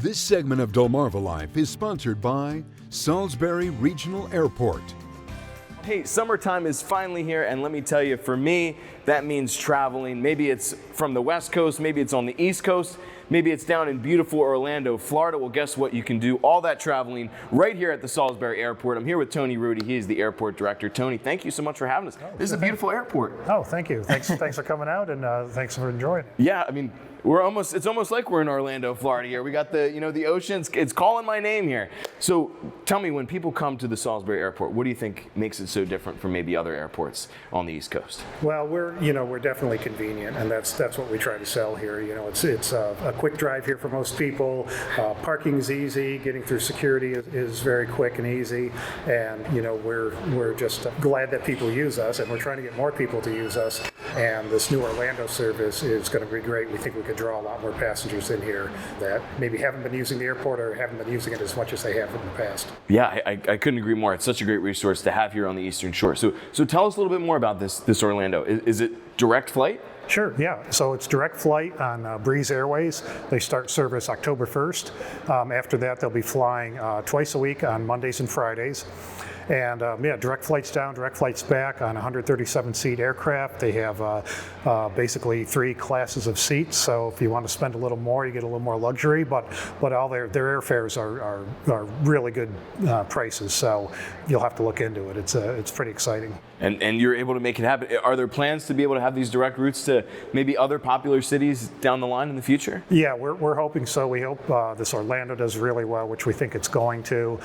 This segment of DelmarvaLife is sponsored by Salisbury Regional Airport. Hey, summertime is finally here, and let me tell you, for me, that means traveling. Maybe it's from the West Coast, maybe it's on the East Coast, maybe it's down in beautiful Orlando, Florida. Well, guess what? You can do all that traveling right here at the Salisbury Airport. I'm here with Tony Rudy. He is the airport director. Tony, thank you so much for having us. This is a beautiful airport. Oh, thank you. Thanks for coming out, and thanks for enjoying it. Yeah, I mean, it's almost like we're in Orlando, Florida here. We got the ocean, it's calling my name here. So tell me, when people come to the Salisbury Airport, what do you think makes it so different from maybe other airports on the East Coast? Well, we're definitely convenient, and that's what we try to sell here. It's a quick drive here for most people. Parking's easy. Getting through security is very quick and easy. And we're just glad that people use us, and we're trying to get more people to use us. And this new Orlando service is going to be great. We think we could draw a lot more passengers in here that maybe haven't been using the airport or haven't been using it as much as they have in the past. Yeah, I couldn't agree more. It's such a great resource to have here on the Eastern Shore. So tell us a little bit more about this Orlando. Is it direct flight? Sure, yeah. So it's direct flight on Breeze Airways. They start service October 1st. After that, they'll be flying twice a week on Mondays and Fridays. And direct flights down, direct flights back on 137-seat aircraft. They have basically 3 classes of seats. So if you want to spend a little more, you get a little more luxury. But all their airfares are really good prices. So you'll have to look into it. It's pretty exciting. And you're able to make it happen. Are there plans to be able to have these direct routes to maybe other popular cities down the line in the future? Yeah, we're hoping so. We hope this Orlando does really well, which we think it's going to.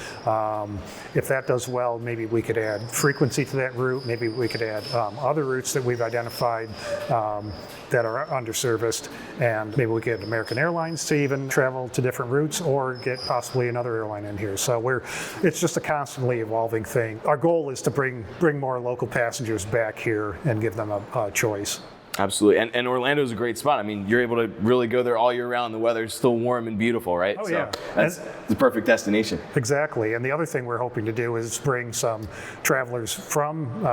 If that does well, maybe we could add frequency to that route. Maybe we could add other routes that we've identified that are underserviced, and maybe we could get American Airlines to even travel to different routes, or get possibly another airline in here. So it's just a constantly evolving thing. Our goal is to bring more local passengers back here and give them a choice. Absolutely, and Orlando is a great spot. I mean, you're able to really go there all year round. The weather's still warm and beautiful, right? Oh, yeah. That's the perfect destination. Exactly, and the other thing we're hoping to do is bring some travelers from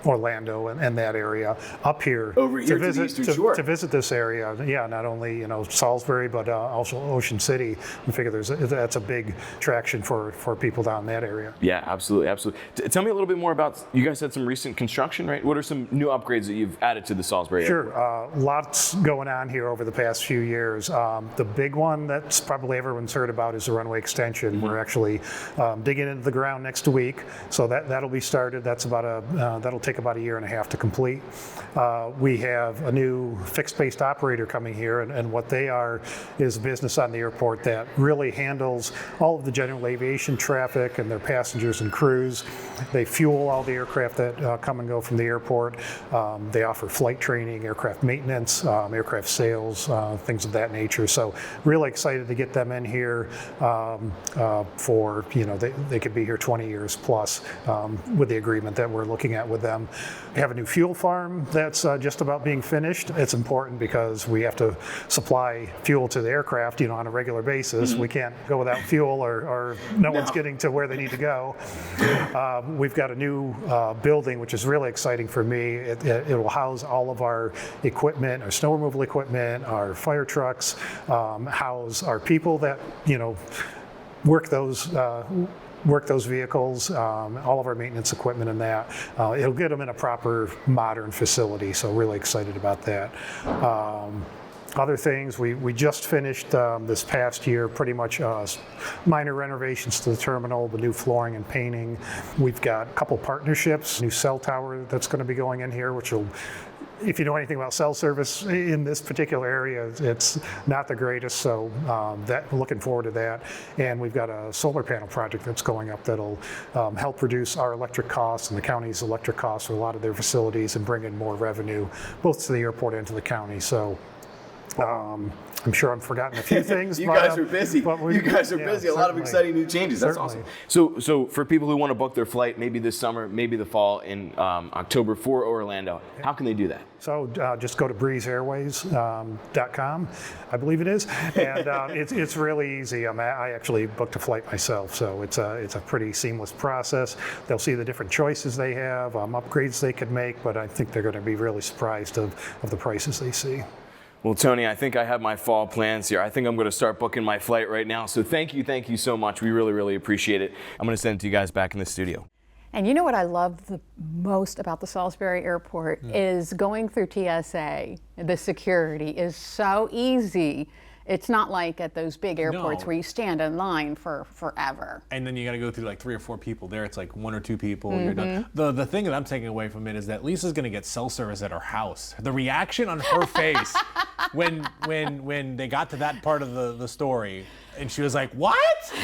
Orlando and that area up here over here to the Eastern Shore to visit this area. Yeah, not only Salisbury, but also Ocean City. We figure that's a big attraction for people down that area. Yeah, absolutely. Tell me a little bit more about, you guys had some recent construction, right? What are some new upgrades that you've added to the Salisbury Airport? Sure, lots going on here over the past few years. The big one that's probably everyone's heard about is the runway extension. Mm-hmm. We're actually digging into the ground next week, so that'll be started. That'll take about a year and a half to complete. We have a new fixed-based operator coming here, and what they are is a business on the airport that really handles all of the general aviation traffic and their passengers and crews. They fuel all the aircraft that come and go from the airport. They offer flight training, aircraft maintenance, aircraft sales, things of that nature. So really excited to get them in here for, they could be here 20 years plus with the agreement that we're looking at with them. We have a new fuel farm that's just about being finished. It's important because we have to supply fuel to the aircraft, on a regular basis. Mm-hmm. We can't go without fuel, or no one's getting to where they need to go. We've got a new building, which is really exciting for me. It will house all of our equipment, our snow removal equipment, our fire trucks, house our people that work those vehicles, all of our maintenance equipment and that. It'll get them in a proper modern facility, so really excited about that. Other things, we just finished this past year pretty much minor renovations to the terminal, the new flooring and painting. We've got a couple partnerships, new cell tower that's going to be going in here, which will, if you know anything about cell service in this particular area, it's not the greatest, so looking forward to that. And we've got a solar panel project that's going up that'll help reduce our electric costs and the county's electric costs for a lot of their facilities and bring in more revenue, both to the airport and to the county. So I'm sure I've forgotten a few things. You guys are busy. You guys are busy. A lot of exciting new changes. That's awesome. So for people who want to book their flight, maybe this summer, maybe the fall, in October for Orlando, how can they do that? So just go to breezeairways.com, I believe it is, and it's really easy. I actually booked a flight myself, so it's a pretty seamless process. They'll see the different choices they have, upgrades they could make, but I think they're going to be really surprised of the prices they see. Well, Tony, I think I have my fall plans here. I think I'm going to start booking my flight right now. So thank you so much. We really, really appreciate it. I'm going to send it to you guys back in the studio. And you know what I love the most about the Salisbury Airport is going through TSA. The security is so easy. It's not like at those big airports where you stand in line for forever. And then you got to go through like 3 or 4 people. There it's like 1 or 2 people and you're done. The thing that I'm taking away from it is that Lisa's going to get cell service at her house. The reaction on her face when they got to that part of the story and she was like, "What?"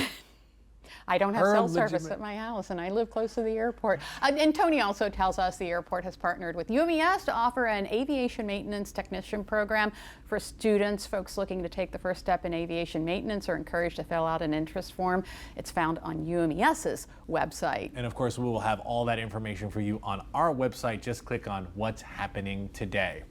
I don't have cell service at my house, and I live close to the airport. And Tony also tells us the airport has partnered with UMES to offer an aviation maintenance technician program for students. Folks looking to take the first step in aviation maintenance are encouraged to fill out an interest form. It's found on UMES's website. And of course, we will have all that information for you on our website. Just click on What's Happening Today.